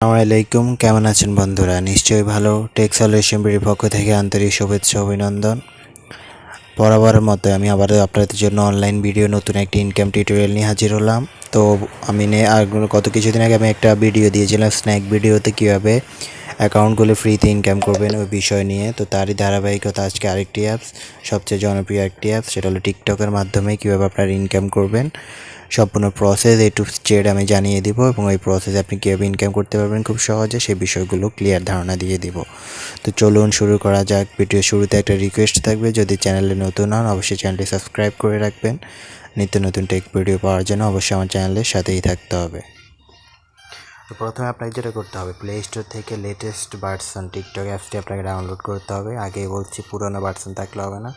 আসসালামাইকুম, কেমন আছেন বন্ধুরা? নিশ্চয়ই ভালো। টেক সলিউশন বিডির পক্ষ থেকে আন্তরিক শুভেচ্ছা অভিনন্দন। বরাবরের মতো আমি আবারও আপনাদের জন্য অনলাইন ভিডিও নতুন একটি ইনকাম টিউটোরিয়াল নিয়ে হাজির হলাম। তো আমি গত কিছুদিন আগে আমি একটা ভিডিও দিয়েছিলাম স্ন্যাক ভিডিওতে কীভাবে অ্যাকাউন্টগুলো ফ্রিতে ইনকাম করবেন ওই বিষয় নিয়ে। তো তারই ধারাবাহিকতা আজকে আরেকটি অ্যাপস, সবচেয়ে জনপ্রিয় একটি অ্যাপস, সেটা হলো টিকটকের মাধ্যমে কীভাবে আপনারা ইনকাম করবেন সম্পূর্ণ প্রসেস A to Z আমি জানিয়ে দিব এবং এই প্রসেসে আপনি কীভাবে ইনকাম করতে পারবেন খুব সহজে সেই বিষয়গুলো ক্লিয়ার ধারণা দিয়ে দিব। তো চলুন শুরু করা যাক। ভিডিও শুরুতে একটা রিকোয়েস্ট থাকবে, যদি চ্যানেলে নতুন হন অবশ্যই চ্যানেলটি সাবস্ক্রাইব করে রাখবেন। নিত্য নতুন টেক ভিডিও পাওয়ার জন্য অবশ্যই আমার চ্যানেলের সাথেই থাকতে হবে। তো প্রথমে আপনাকে যেটা করতে হবে, প্লে স্টোর থেকে লেটেস্ট ভার্সন টিকটক অ্যাপসটি আপনাকে ডাউনলোড করতে হবে। আগেই বলছি, পুরোনো ভার্সন থাকলে হবে না।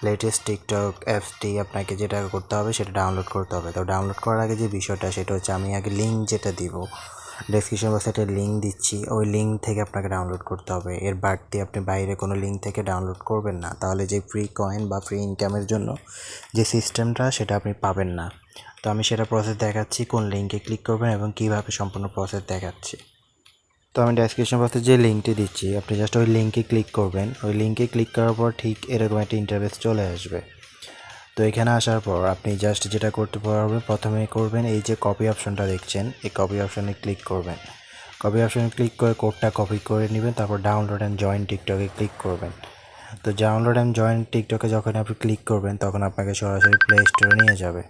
লেটেস্ট টিকটক অ্যাপসটি আপনাকে যেটা করতে হবে সেটা ডাউনলোড করতে হবে। তো ডাউনলোড করার আগে যে বিষয়টা সেটা হচ্ছে, আমি আগে লিঙ্ক যেটা দিব ডেসক্রিপশন বক্সে একটা লিঙ্ক দিচ্ছি, ওই লিঙ্ক থেকে আপনাকে ডাউনলোড করতে হবে। এর বাড়তি আপনি বাইরে কোনো লিঙ্ক থেকে ডাউনলোড করবেন না, তাহলে যে ফ্রি কয়েন বা ফ্রি ইনকামের জন্য যে সিস্টেমটা সেটা আপনি পাবেন না। তো আমি সেটা প্রসেস দেখাচ্ছি, কোন লিঙ্কে ক্লিক করবেন এবং কীভাবে সম্পূর্ণ প্রসেস দেখাচ্ছি। তো আমি ডেসক্রিপশন বক্সে যে লিঙ্কটি দিচ্ছি আপনি জাস্ট ওই লিঙ্কে ক্লিক করবেন। ওই লিঙ্কে ক্লিক করার পর ঠিক এরকম একটা ইন্টারফেস চলে আসবে। তো এখানে আসার পর আপনি জাস্ট যেটা করতে পারবেন, প্রথমে করবেন এই যে কপি অপশনটা দেখছেন, এই কপি অপশনে ক্লিক করবেন। কপি অপশনে ক্লিক করে কোডটা কপি করে নেবেন, তারপর ডাউনলোড অ্যান্ড জয়েন টিকটকে ক্লিক করবেন। তো ডাউনলোড অ্যান্ড জয়েন টিকটকে যখন আপনি ক্লিক করবেন তখন আপনাকে সরাসরি প্লে স্টোরে নিয়ে যাবে।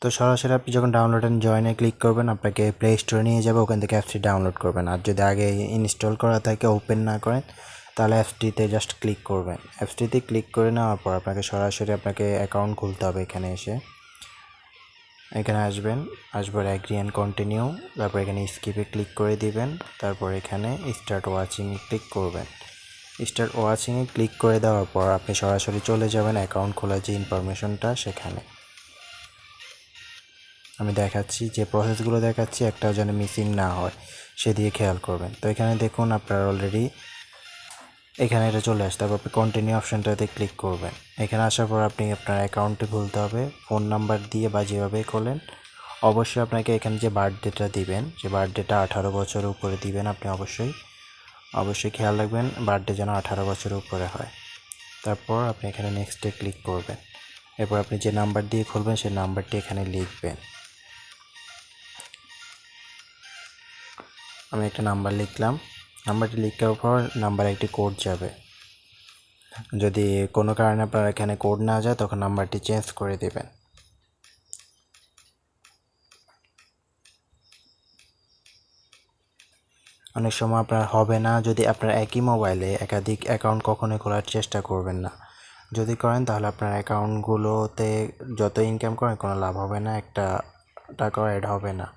তো সরাসরি আপনি যখন ডাউনলোড অ্যান্ড জয়েনে ক্লিক করবেন আপনাকে প্লে স্টোরে নিয়ে যাবে, ওখান থেকে অ্যাপসটি ডাউনলোড করবেন। আর যদি আগে ইনস্টল করা থাকে, ওপেন না করেন, তাহলে অ্যাপসটিতে জাস্ট ক্লিক করবেন। অ্যাপসটিতে ক্লিক করে নেওয়ার পর আপনাকে সরাসরি আপনাকে অ্যাকাউন্ট খুলতে হবে। এখানে আসবেন, আসবার অ্যাগ্রি অ্যান্ড কন্টিনিউ, তারপর এখানে স্কিপে ক্লিক করে দিবেন। তারপর এখানে স্টার্ট ওয়াচিংয়ে ক্লিক করবেন। স্টার্ট ওয়াচিংয়ে ক্লিক করে দেওয়ার পর আপনি সরাসরি চলে যাবেন অ্যাকাউন্ট খোলার যে ইনফরমেশনটা সেখানে। আমি দেখাচ্ছি, যে প্রসেসগুলো দেখাচ্ছি একটাও যেন মিসিং না হয় সেদিকে খেয়াল করবেন। তো এখানে দেখুন আপনার অলরেডি এখানে এটা চলে আসছে। তারপর আপনি কন্টিনিউ অপশানটাতে ক্লিক করবেন। এখানে আসার পর আপনি আপনার অ্যাকাউন্টটি খুলতে হবে ফোন নাম্বার দিয়ে বা যেভাবে খোলেন। অবশ্যই আপনাকে এখানে যে বার্থডেটা দিবেন সে বার্থডেটা 18 বছরের উপরে দিবেন। আপনি অবশ্যই খেয়াল রাখবেন বার্থডে যেন 18 বছরের উপরে হয়। তারপর আপনি এখানে নেক্সটে ক্লিক করবেন। এরপর আপনি যে নাম্বার দিয়ে খুলবেন সেই নাম্বারটি এখানে লিখবেন। আমি একটা নাম্বার লিখলাম। নাম্বারটি লেখার পর নাম্বারে একটি কোড যাবে। যদি কোনো কারণে আপনার এখানে কোড না যায় তখন নাম্বারটি চেঞ্জ করে দেবেন। অনেক সময় আপনার হবে না, যদি আপনার একই মোবাইলে একাধিক অ্যাকাউন্ট কখনোই খোলার চেষ্টা করবেন না। যদি করেন তাহলে আপনার অ্যাকাউন্টগুলোতে যত ইনকাম করেন কোনো লাভ হবে না, একটা টাকাও অ্যাড হবে না।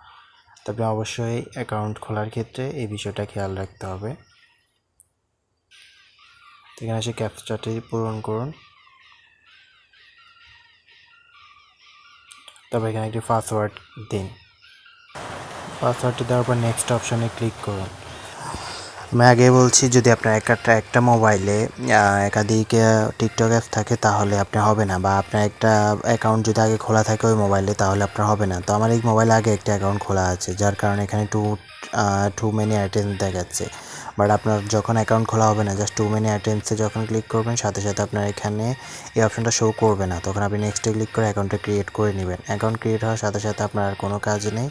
তবে অবশ্যই অ্যাকাউন্ট খোলার ক্ষেত্রে এই বিষয়টা খেয়াল রাখতে হবে। এখানে এসে ক্যাপচাটি পূরণ করুন। তবে এখানে একটি পাসওয়ার্ড দিন। পাসওয়ার্ডটি দেওয়ার পর নেক্সট অপশানে ক্লিক করুন। আমি আগে বলছি, যদি আপনার একটা মোবাইলে একাধিক টিকটক অ্যাপ থাকে তাহলে আপনার হবে না, বা আপনার একটা অ্যাকাউন্ট যদি আগে খোলা থাকে ওই মোবাইলে তাহলে আপনার হবে না। তো আমার এই মোবাইলে আগে একটা অ্যাকাউন্ট খোলা আছে, যার কারণে এখানে টু মেনি আইটেমস দেখাচ্ছে। বাট আপনার যখন অ্যাকাউন্ট খোলা হবে না, জাস্ট টু মেনি আইটেমসে যখন ক্লিক করবেন সাথে সাথে আপনার এখানে এই অপশনটা শো করবে না, তখন আপনি নেক্সটে ক্লিক করে অ্যাকাউন্টটা ক্রিয়েট করে নেবেন। অ্যাকাউন্ট ক্রিয়েট হওয়ার সাথে সাথে আপনার আর কোনো কাজ নেই,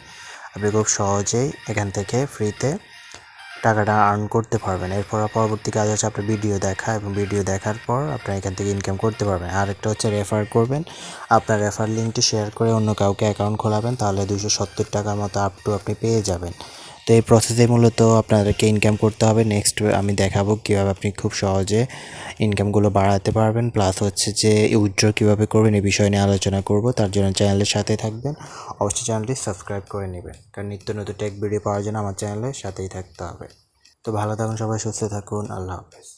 আপনি খুব সহজেই এখান থেকে ফ্রিতে টাকাটা আর্ন করতে পারবেন। এরপর পরবর্তী কাজ হচ্ছে আপনার ভিডিও দেখা, এবং ভিডিও দেখার পর আপনার এখান থেকে ইনকাম করতে পারবেন। আর একটা হচ্ছে রেফার করবেন, আপনার রেফার লিঙ্কটি শেয়ার করে অন্য কাউকে অ্যাকাউন্ট খোলাবেন, তাহলে 270 টাকার মতো আপ টু আপনি পেয়ে যাবেন। তো এই প্রসেসে মূলত আপনাদেরকে ইনকাম করতে হবে। নেক্সট আমি দেখাবো কীভাবে আপনি খুব সহজে ইনকামগুলো বাড়াতে পারবেন, প্লাস হচ্ছে যে উইথড্র কীভাবে করবেন এই বিষয় নিয়ে আলোচনা করব। তার জন্য চ্যানেলের সাথে থাকবেন, অবশ্যই চ্যানেলটি সাবস্ক্রাইব করে নেবেন, কারণ নিত্য নতুন টেক ভিডিও পাওয়ার জন্য আমার চ্যানেলের সাথেই থাকতে হবে। তো ভালো থাকুন সবাই, সুস্থ থাকুন, আল্লাহ হাফেজ।